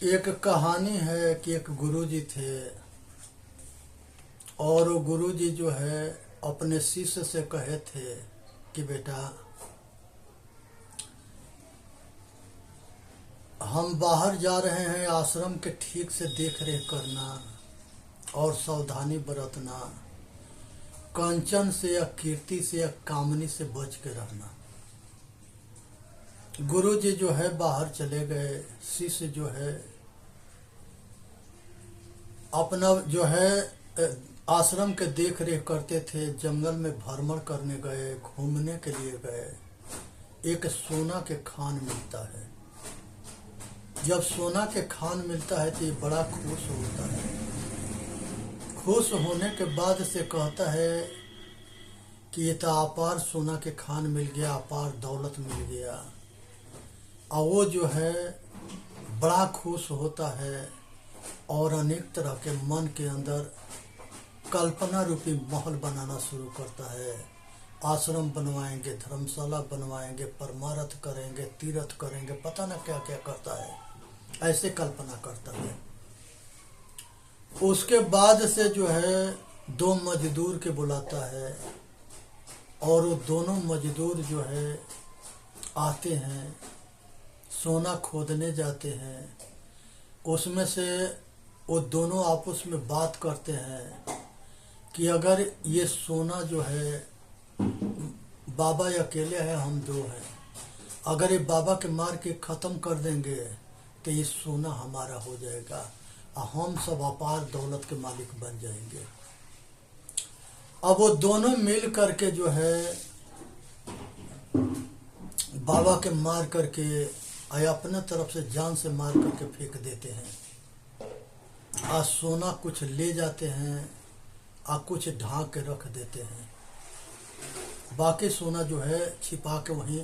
एक कहानी है कि एक गुरुजी थे और वो गुरुजी जो है अपने शिष्य से कहे थे कि बेटा हम बाहर जा रहे हैं, आश्रम के ठीक से देख रेख करना और सावधानी बरतना, कंचन से या कीर्ति से या कामनी से बच के रहना। गुरुजी जो है बाहर चले गए, शिष्य जो है अपना जो है आश्रम के देख रेख करते थे, जंगल में भ्रमण करने गए, घूमने के लिए गए। एक सोना के खान मिलता है। जब सोना के खान मिलता है तो ये बड़ा खुश होता है। खुश होने के बाद से कहता है कि ये तो अपार सोना के खान मिल गया, अपार दौलत मिल गया। और वो जो है बड़ा खुश होता है और अनेक तरह के मन के अंदर कल्पना रूपी महल बनाना शुरू करता है। आश्रम बनवाएंगे, धर्मशाला बनवाएंगे, परमार्थ करेंगे, तीर्थ करेंगे, पता न क्या क्या करता है, ऐसे कल्पना करता है। उसके बाद से जो है दो मजदूर के बुलाता है और वो दोनों मजदूर जो है आते हैं, सोना खोदने जाते हैं। उसमें से वो दोनों आपस में बात करते हैं कि अगर ये सोना जो है, बाबा अकेले हैं, हम दो हैं, अगर ये बाबा के मार के ख़त्म कर देंगे तो ये सोना हमारा हो जाएगा और हम सब अपार दौलत के मालिक बन जाएंगे। अब वो दोनों मिल करके जो है बाबा के मार करके या अपने तरफ से जान से मार करके फेंक देते हैं। और सोना कुछ ले जाते हैं और कुछ ढांक के रख देते हैं। बाकी सोना जो है छिपा के वहीं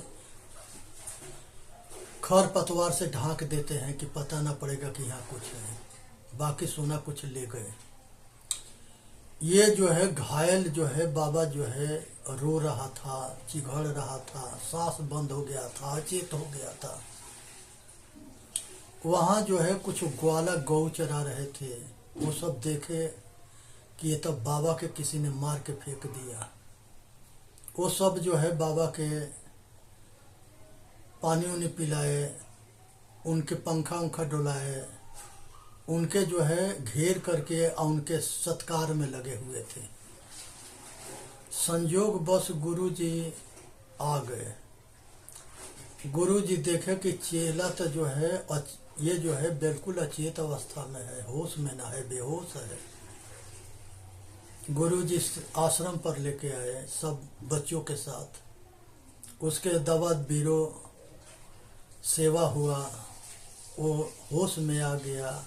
खर पतवार से ढांक देते हैं कि पता ना पड़ेगा कि यहाँ कुछ है। बाकी सोना कुछ ले गए। ये जो है घायल जो है बाबा जो है रो रहा था, चिघड़ रहा था, सांस बंद हो गया था, अचेत हो गया था। वहाँ जो है कुछ ग्वाला गौ चरा रहे थे। वो सब देखे कि ये तो बाबा के किसी ने मार के फेंक दिया। वो सब जो है बाबा के पानी उन्हें पिलाए, उनके पंखा उंखा डुलाए, उनके जो है घेर करके और उनके सत्कार में लगे हुए थे। संयोग बस गुरुजी आ गए। गुरुजी देखे कि चेला तो जो है ये जो है बिल्कुल अचेत अवस्था में है, होश में ना है, बेहोश है। गुरुजी आश्रम पर लेके आए सब बच्चों के साथ। उसके दवा बीरो सेवा हुआ, वो होश में आ गया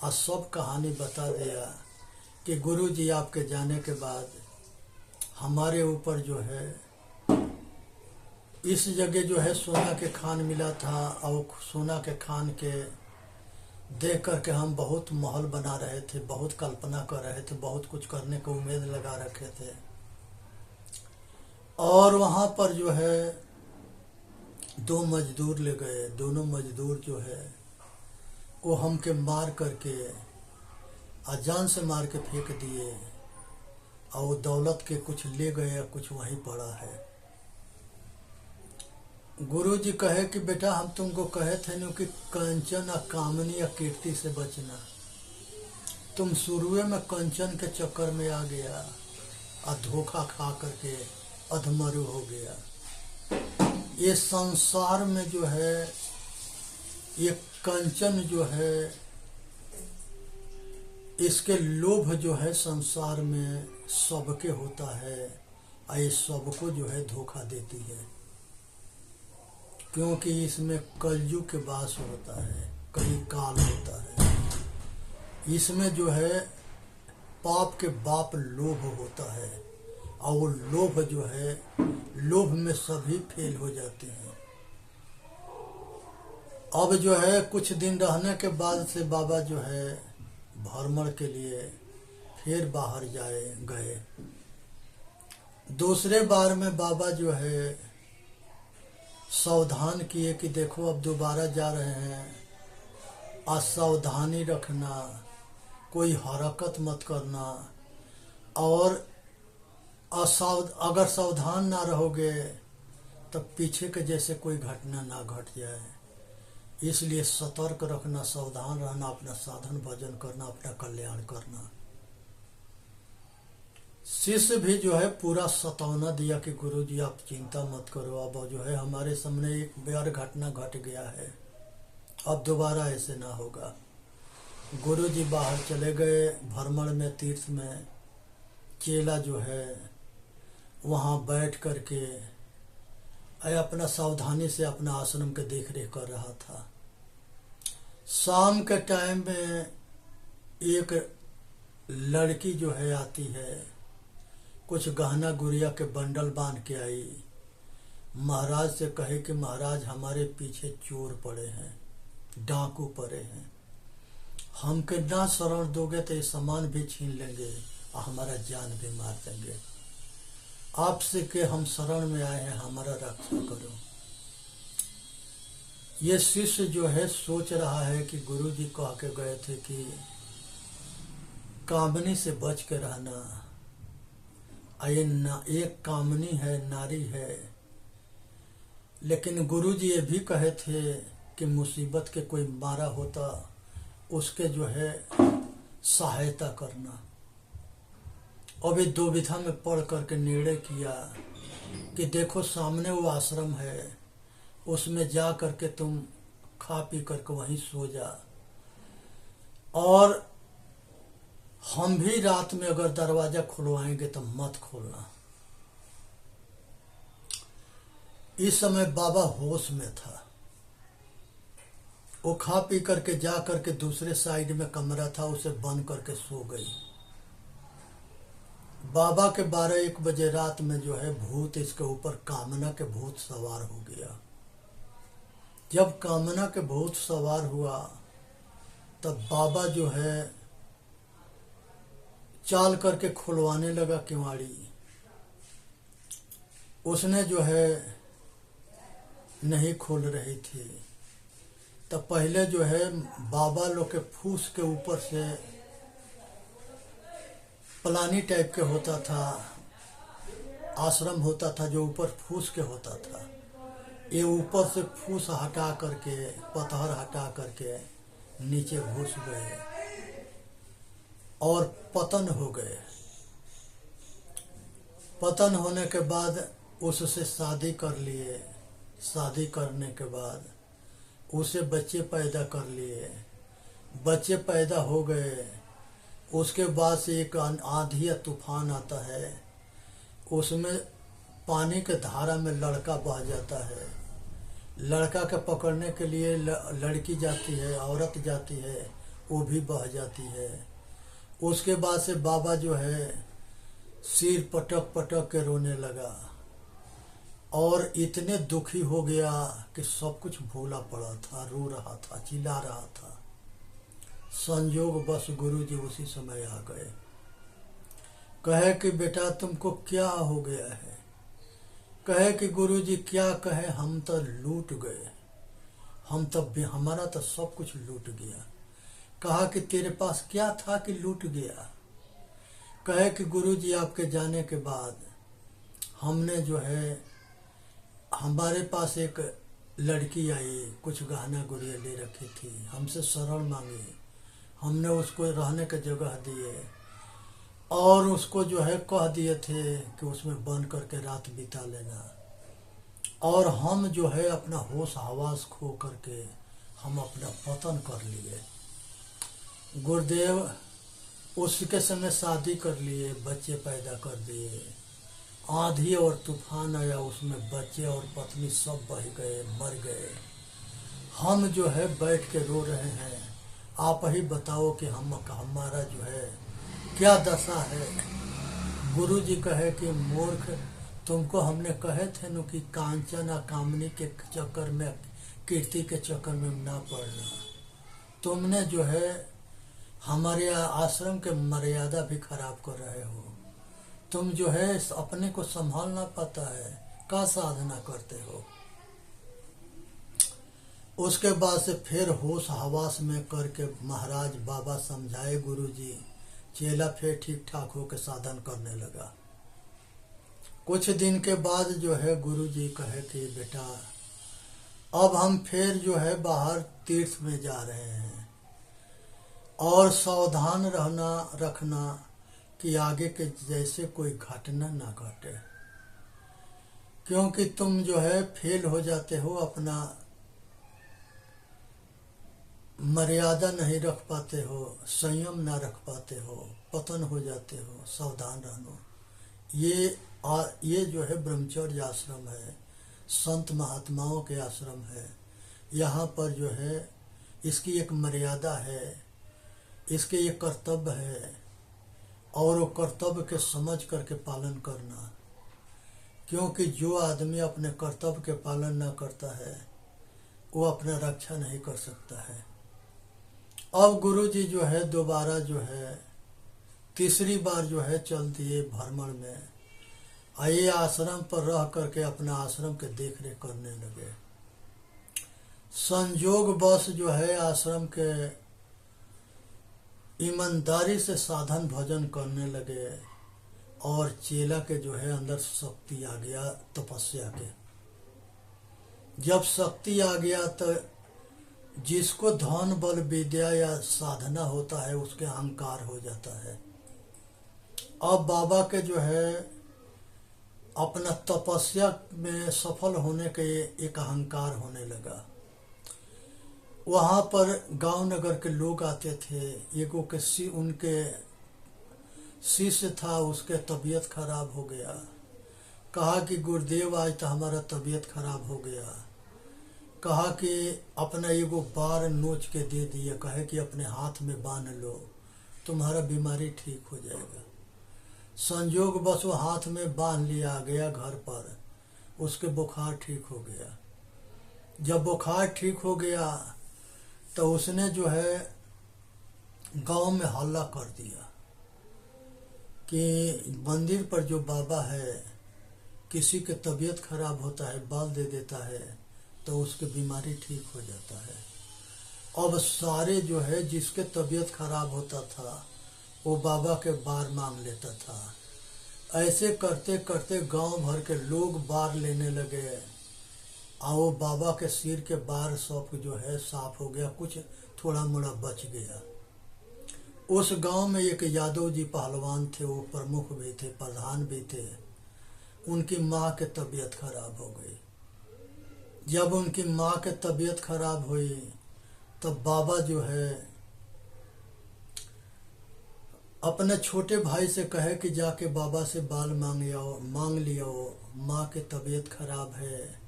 और सब कहानी बता दिया कि गुरुजी आपके जाने के बाद हमारे ऊपर जो है इस जगह जो है सोना के खान मिला था और सोना के खान के देख करके हम बहुत महल बना रहे थे, बहुत कल्पना कर रहे थे, बहुत कुछ करने को उम्मीद लगा रखे थे। और वहाँ पर जो है दो मजदूर ले गए। दोनों मजदूर जो है वो हमके मार करके अजान से मार के फेंक दिए और वो दौलत के कुछ ले गए या कुछ वहीं पड़ा है। गुरुजी कहे कि बेटा हम तुमको कहे थे न कि कंचन और कामनी या कीर्ति से बचना। तुम शुरू में कंचन के चक्कर में आ गया और धोखा खा करके अधमरु हो गया। ये संसार में जो है ये कंचन जो है इसके लोभ जो है संसार में सबके होता है और ये सबको जो है धोखा देती है, क्योंकि इसमें कलयुग के वास होता है, कई काल होता है। इसमें जो है पाप के बाप लोभ होता है और वो लोभ जो है लोभ में सभी फेल हो जाते हैं। अब जो है कुछ दिन रहने के बाद से बाबा जो है भ्रमण के लिए फिर बाहर गए। दूसरे बार में बाबा जो है सावधान किए कि देखो अब दोबारा जा रहे हैं असावधानी रखना, कोई हरकत मत करना, और अगर सावधान ना रहोगे तब पीछे के जैसे कोई घटना ना घट जाए। इसलिए सतर्क रखना, सावधान रहना, अपना साधन भजन करना, अपना कल्याण करना। शिष्य भी जो है पूरा सतौना दिया कि गुरु जी आप चिंता मत करो, अब जो है हमारे सामने एक बार घटना घट गया है, अब दोबारा ऐसे ना होगा। गुरु जी बाहर चले गए भ्रमण में, तीर्थ में। चेला जो है वहाँ बैठ करके अपना सावधानी से अपना आश्रम के देख रेख कर रहा था। शाम के टाइम में एक लड़की जो है आती है, कुछ गहना गुड़िया के बंडल बांध के आई। महाराज से कहे कि महाराज हमारे पीछे चोर पड़े हैं, डाकू पड़े हैं, हमके ना शरण दोगे तो ये सामान भी छीन लेंगे और हमारा जान भी मार देंगे। आपसे के हम शरण में आए हैं, हमारा रक्षा करो। ये शिष्य जो है सोच रहा है कि गुरु जी कह के गए थे कि कामनी से बच के रहना। एक कामनी है, नारी है, लेकिन गुरु जी ये भी कहे थे कि मुसीबत के कोई मारा होता उसके जो है सहायता करना। और ये दुविधा में पढ़ करके निर्णय किया कि देखो सामने वो आश्रम है, उसमें जा करके तुम खा पी करके वहीं सो जा, और हम भी रात में अगर दरवाजा खुलवाएंगे तो मत खोलना। इस समय बाबा होश में था। वो खा पी करके जा करके दूसरे साइड में कमरा था, उसे बंद करके सो गई। बाबा के 12-1 बजे रात में जो है भूत इसके ऊपर, कामना के भूत सवार हो गया। जब कामना के भूत सवार हुआ तब बाबा जो है चाल करके खुलवाने लगा किवाड़ी। उसने जो है नहीं खोल रही थी, तब पहले जो है बाबा लोग के फूस के ऊपर से पलानी टाइप के होता था, आश्रम होता था जो ऊपर फूस के होता था। ये ऊपर से फूस हटा करके, पत्थर हटा करके नीचे घुस गए और पतन हो गए। पतन होने के बाद उससे शादी कर लिए। शादी करने के बाद उसे बच्चे पैदा कर लिए। बच्चे पैदा हो गए। उसके बाद से एक आंधी या तूफान आता है, उसमें पानी के धारा में लड़का बह जाता है। लड़का के पकड़ने के लिए लड़की जाती है, औरत जाती है, वो भी बह जाती है। उसके बाद से बाबा जो है सिर पटक पटक के रोने लगा और इतने दुखी हो गया कि सब कुछ भूला पड़ा था, रो रहा था, चिल्ला रहा था। संयोग बस गुरु जी उसी समय आ गए। कहे कि बेटा तुमको क्या हो गया है? कहे कि गुरु जी क्या कहे, हम तो लूट गए, हम तो हमारा तो सब कुछ लूट गया। कहा कि तेरे पास क्या था कि लूट गया? कहे कि गुरु जी आपके जाने के बाद हमने जो है, हमारे पास एक लड़की आई, कुछ गहना गुड़िया ले रखी थी, हमसे शरण मांगी, हमने उसको रहने की जगह दिए और उसको जो है कह दिए थे कि उसमें बंद करके रात बिता लेना। और हम जो है अपना होश हवास खो करके हम अपना पतन कर लिए। गुरुदेव उसके समय शादी कर लिए, बच्चे पैदा कर दिए। आंधी और तूफान आया, उसमें बच्चे और पत्नी सब बह गए, मर गए। हम जो है बैठ के रो रहे हैं। आप ही बताओ कि हमारा जो है क्या दशा है। गुरु जी कहे कि मूर्ख, तुमको हमने कहे थे न कि कांचन कामनी के चक्कर में, कीर्ति के चक्कर में ना पड़ना। तुमने जो है हमारे आश्रम के मर्यादा भी खराब कर रहे हो। तुम जो है अपने को संभाल ना पाता है, क्या साधना करते हो। उसके बाद से फिर होश हवास में करके महाराज बाबा समझाए गुरुजी, चेला फिर ठीक ठाक होकर साधन करने लगा। कुछ दिन के बाद जो है गुरुजी कहे कि बेटा अब हम फिर जो है बाहर तीर्थ में जा रहे हैं और सावधान रहना रखना कि आगे के जैसे कोई घटना ना घटे, क्योंकि तुम जो है फेल हो जाते हो, अपना मर्यादा नहीं रख पाते हो, संयम ना रख पाते हो, पतन हो जाते हो, सावधान रहना। ये जो है ब्रह्मचर्य आश्रम है, संत महात्माओं के आश्रम है। यहाँ पर जो है इसकी एक मर्यादा है, इसके एक कर्तव्य है और वो कर्तव्य के समझ करके पालन करना, क्योंकि जो आदमी अपने कर्तव्य के पालन न करता है वो अपना रक्षा नहीं कर सकता है। अब गुरुजी जो है दोबारा जो है तीसरी बार जो है चल दिए भ्रमण में, आइए आश्रम पर रह करके अपना आश्रम के देख रेख करने लगे। संयोग बस जो है आश्रम के ईमानदारी से साधन भजन करने लगे और चेला के जो है अंदर शक्ति आ गया तपस्या के। जब शक्ति आ गया तो जिसको धन बल विद्या या साधना होता है उसके अहंकार हो जाता है। अब बाबा के जो है अपना तपस्या में सफल होने के एक अहंकार होने लगा। वहाँ पर गांव नगर के लोग आते थे। एगो के उनके शिष्य था, उसके तबीयत खराब हो गया। कहा कि गुरुदेव आज तो हमारा तबीयत खराब हो गया। कहा कि अपना एगो बार नोच के दे दिया, कहे कि अपने हाथ में बांध लो, तुम्हारा बीमारी ठीक हो जाएगा। संयोग बस वो हाथ में बांध लिया, गया घर पर, उसके बुखार ठीक हो गया। जब बुखार ठीक हो गया तो उसने जो है गांव में हल्ला कर दिया कि मंदिर पर जो बाबा है, किसी के तबीयत खराब होता है, बाल दे देता है तो उसकी बीमारी ठीक हो जाता है। अब सारे जो है जिसके तबीयत खराब होता था वो बाबा के बार मांग लेता था। ऐसे करते करते गांव भर के लोग बार लेने लगे और वो बाबा के सिर के बार सब जो है साफ हो गया, कुछ थोड़ा मोड़ा बच गया। उस गांव में एक यादव जी पहलवान थे, वो प्रमुख भी थे, प्रधान भी थे। उनकी माँ के तबीयत खराब हो गई। जब उनकी माँ के तबीयत खराब हुई तब बाबा जो है अपने छोटे भाई से कहे कि जाके बाबा से बाल मांग लियो, माँ की तबीयत खराब है,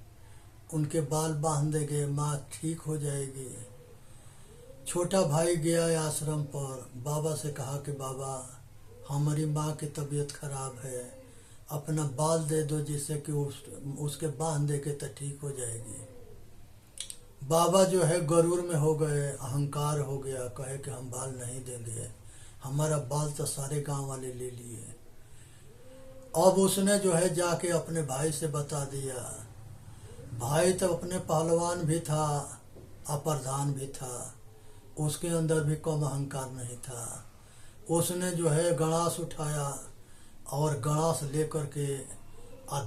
उनके बाल बांध देंगे, माँ ठीक हो जाएगी। छोटा भाई गया आश्रम पर, बाबा से कहा कि बाबा हमारी माँ की तबीयत खराब है, अपना बाल दे दो जिससे कि उसके बांध देंगे तो ठीक हो जाएगी। बाबा जो है गरूर में हो गए, अहंकार हो गया, कहे कि हम बाल नहीं देंगे, हमारा बाल तो सारे गांव वाले ले लिए। अब उसने जो है जाके अपने भाई से बता दिया। भाई तो अपने पहलवान भी था, अप्रधान भी था, उसके अंदर भी कम अहंकार नहीं था। उसने जो है गणास उठाया और गणास लेकर के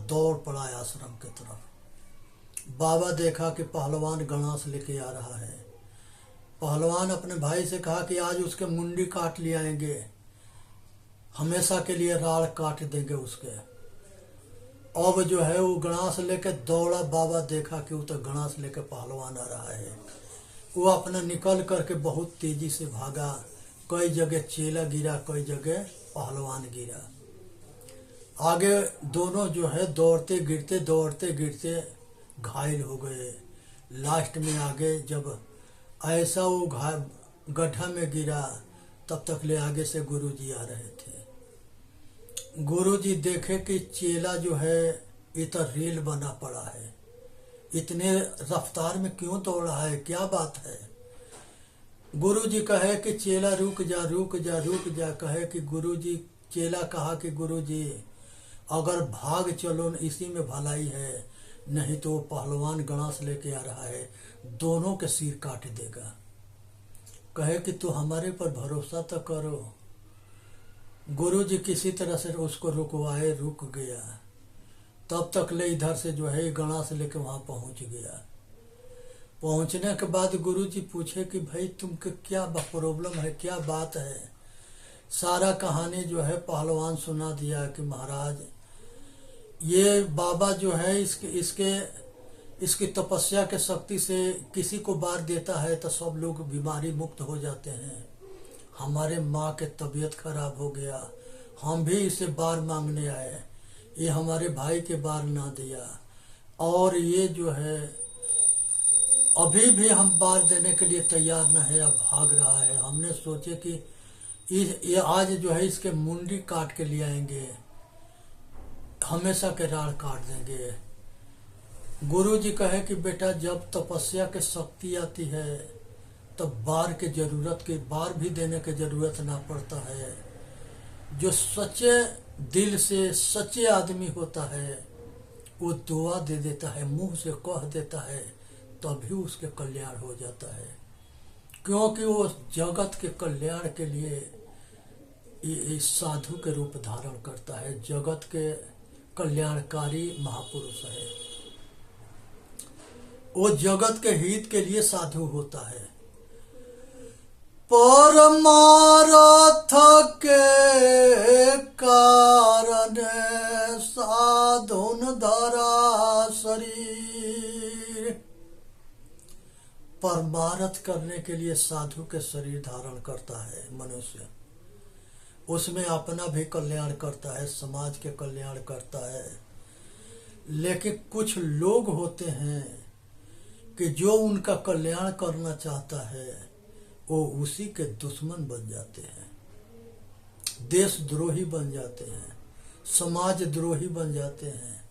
दौड़ पड़ा आश्रम की तरफ। बाबा देखा कि पहलवान गणास लेके आ रहा है। पहलवान अपने भाई से कहा कि आज उसके मुंडी काट ले आएंगे, हमेशा के लिए राड़ काट देंगे उसके। अब जो है वो गणास लेके दौड़ा। बाबा देखा कि वो तो गणास लेके पहलवान आ रहा है। वो अपना निकल करके बहुत तेजी से भागा। कई जगह चेला गिरा, कई जगह पहलवान गिरा। आगे दोनों जो है दौड़ते गिरते घायल हो गए। लास्ट में आगे जब ऐसा वो गड्ढा में गिरा तब तक ले आगे से गुरुजी आ रहे थे। गुरुजी देखे कि चेला जो है इतना रेल बना पड़ा है, इतने रफ्तार में क्यों दौड़ रहा है, क्या बात है। गुरुजी कहे कि चेला रुक जा। कहे कि गुरुजी, चेला कहा कि गुरुजी अगर भाग चलो इसी में भलाई है, नहीं तो पहलवान गणास लेके आ रहा है, दोनों के सिर काट देगा। कहे कि तू हमारे पर भरोसा तो करो। गुरु जी किसी तरह से उसको रुकवाए, रुक गया। तब तक ले इधर से जो है गणा से लेके वहां पहुंच गया। पहुंचने के बाद गुरु जी पूछे कि भाई तुमको क्या प्रॉब्लम है, क्या बात है। सारा कहानी जो है पहलवान सुना दिया कि महाराज ये बाबा जो है इसकी तपस्या के शक्ति से किसी को बार देता है तो सब लोग बीमारी मुक्त हो जाते हैं। हमारे माँ के तबीयत खराब हो गया, हम भी इसे बार मांगने आए, ये हमारे भाई के बार ना दिया, और ये जो है अभी भी हम बार देने के लिए तैयार न है, अब भाग रहा है। हमने सोचे कि ये आज जो है इसके मुंडी काट के ले आएंगे, हमेशा के राड़ काट देंगे। गुरु जी कहे कि बेटा जब तपस्या के शक्ति आती है तब बार भी देने की जरूरत ना पड़ता है। जो सच्चे दिल से सच्चे आदमी होता है वो दुआ दे देता है, मुंह से कह देता है, तभी उसके कल्याण हो जाता है। क्योंकि वो जगत के कल्याण के लिए इस साधु के रूप धारण करता है, जगत के कल्याणकारी महापुरुष है। वो जगत के हित के लिए साधु होता है। परमार्थ के कारण साधुन धरा शरीर। परमार्थ करने के लिए साधु के शरीर धारण करता है मनुष्य। उसमें अपना भी कल्याण करता है, समाज के कल्याण करता है। लेकिन कुछ लोग होते हैं कि जो उनका कल्याण करना चाहता है वो उसी के दुश्मन बन जाते हैं, देशद्रोही बन जाते हैं, समाज द्रोही बन जाते हैं,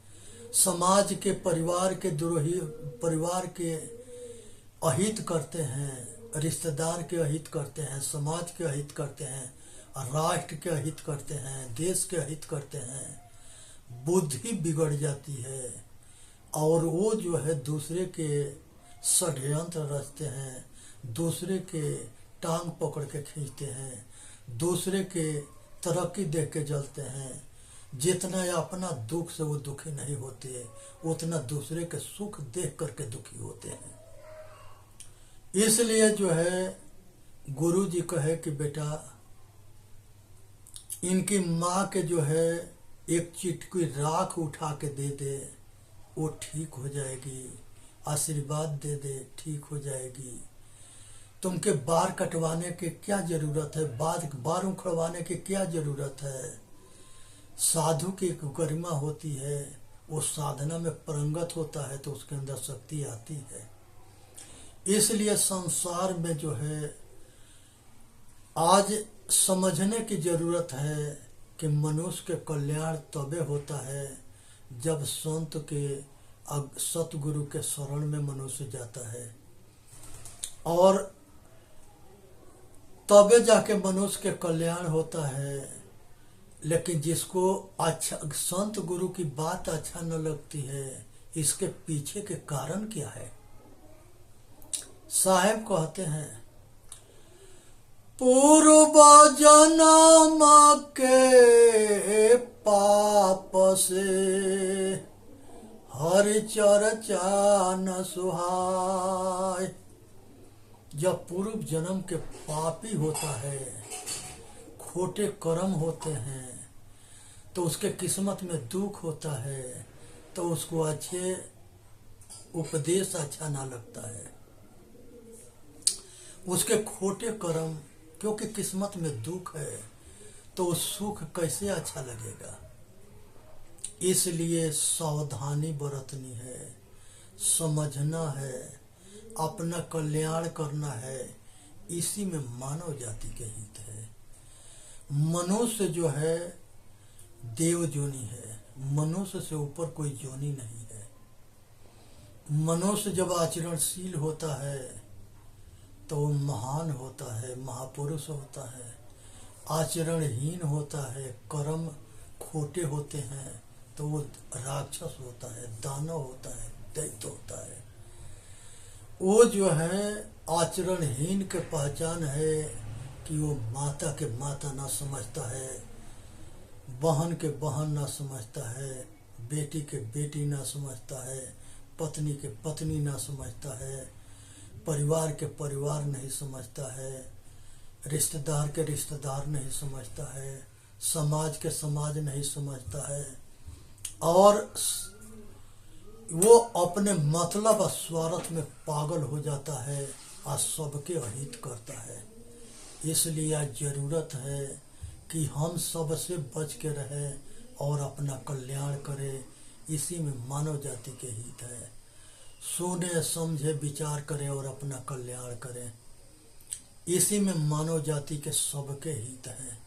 समाज के परिवार के अहित करते हैं, रिश्तेदार के अहित करते हैं, समाज के अहित करते हैं, राष्ट्र के अहित करते हैं, देश के अहित करते हैं। बुद्धि बिगड़ जाती है और वो जो है दूसरे के षड्यंत्र रचते हैं, दूसरे के टांग पकड़ के खींचते हैं, दूसरे के तरक्की देख के जलते हैं। जितना अपना दुख से वो दुखी नहीं होते, उतना दूसरे के सुख देख करके दुखी होते हैं। इसलिए जो है गुरु जी कहे कि बेटा इनकी माँ के जो है एक चिटकी राख उठा के दे दे, वो ठीक हो जाएगी। आशीर्वाद दे दे, ठीक हो जाएगी। तुमके बार कटवाने की क्या जरूरत है, बार उखड़वाने की क्या जरूरत है। साधु की एक गरिमा होती है, वो साधना में परंगत होता है तो उसके अंदर शक्ति आती है। इसलिए संसार में जो है आज समझने की जरूरत है कि मनुष्य के कल्याण तबे होता है जब सतगुरु के शरण में मनुष्य जाता है, और तबे जाके मनुष्य के कल्याण होता है। लेकिन जिसको अच्छा संत गुरु की बात अच्छा न लगती है, इसके पीछे के कारण क्या है। साहेब कहते हैं पूर्व जन्म के पाप से हरि चर्चा न सुहाय। जब पूर्व जन्म के पापी होता है, खोटे कर्म होते हैं, तो उसके किस्मत में दुख होता है, तो उसको अच्छे उपदेश अच्छा ना लगता है। उसके खोटे कर्म, क्योंकि किस्मत में दुख है, तो उस सुख कैसे अच्छा लगेगा। इसलिए सावधानी बरतनी है, समझना है, अपना कल्याण करना है। इसी में मानव जाति के हित है। मनुष्य जो है देव जोनी है, मनुष्य से ऊपर कोई जोनी नहीं है। मनुष्य जब आचरणशील होता है तो वो महान होता है, महापुरुष होता है। आचरणहीन होता है, कर्म खोटे होते हैं, तो वो राक्षस होता है, दानव होता है, दैत्य होता है। वो जो है आचरणहीन के पहचान है कि वो माता के माता ना समझता है, बहन के बहन ना समझता है, बेटी के बेटी ना समझता है, पत्नी के पत्नी ना समझता है, परिवार के परिवार नहीं समझता है, रिश्तेदार के रिश्तेदार नहीं समझता है, समाज के समाज नहीं समझता है, और वो अपने मतलब और स्वार्थ में पागल हो जाता है और सबके अहित करता है। इसलिए आज जरूरत है कि हम सबसे बच के रहें और अपना कल्याण करें। इसी में मानव जाति के हित है। सोने समझे विचार करें और अपना कल्याण करें, इसी में मानव जाति के सबके हित है।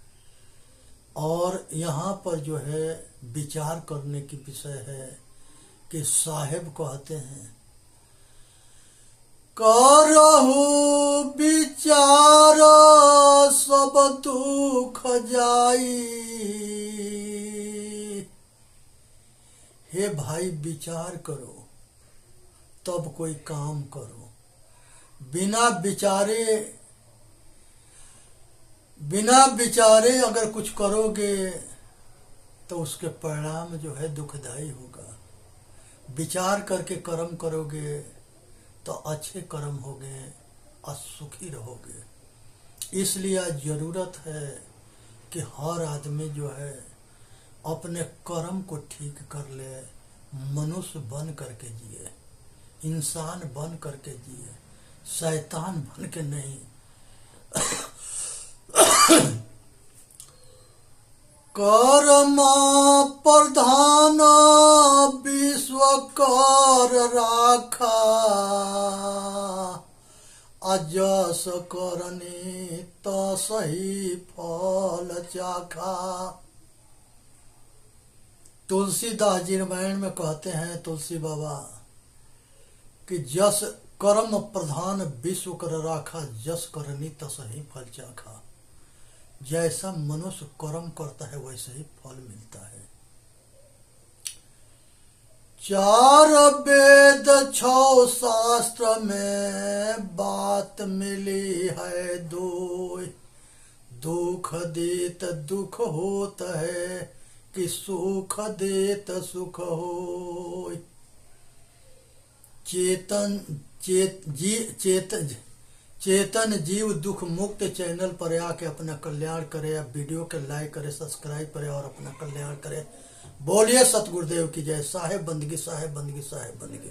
और यहाँ पर जो है विचार करने की विषय है कि साहेब कहते हैं, करहु विचार सब दुख जाई। हे भाई विचार करो तब कोई काम करो। बिना विचारे अगर कुछ करोगे तो उसके परिणाम जो है दुखदायी होगा। विचार करके कर्म करोगे तो अच्छे कर्म होंगे और सुखी रहोगे। इसलिए आज जरूरत है कि हर आदमी जो है अपने कर्म को ठीक कर ले, मनुष्य बन करके जिए, इंसान बन करके जिए, शैतान बन के नहीं। कर्म प्रधान विश्व कर राखा, अजस करनी तो सही फल चाखा। तुलसीदास जी रामायण में कहते हैं तुलसी बाबा कि जस कर्म प्रधान विश्व कर राखा, जस करनी तो सही फल चाखा। जैसा मनुष्य कर्म करता है वैसे ही फल मिलता है। 4 वेद 6 शास्त्र में बात मिली है दोय। दुख देत दुख होत है कि सुख देत सुख होय। चेतन जीव दुख मुक्त चैनल पर आके अपना कल्याण करे, या वीडियो के लाइक करे, सब्सक्राइब करे और अपना कल्याण करे। बोलिए सतगुरुदेव की जय। साहेब बंदगी, साहेब बंदगी, साहेब बंदगी।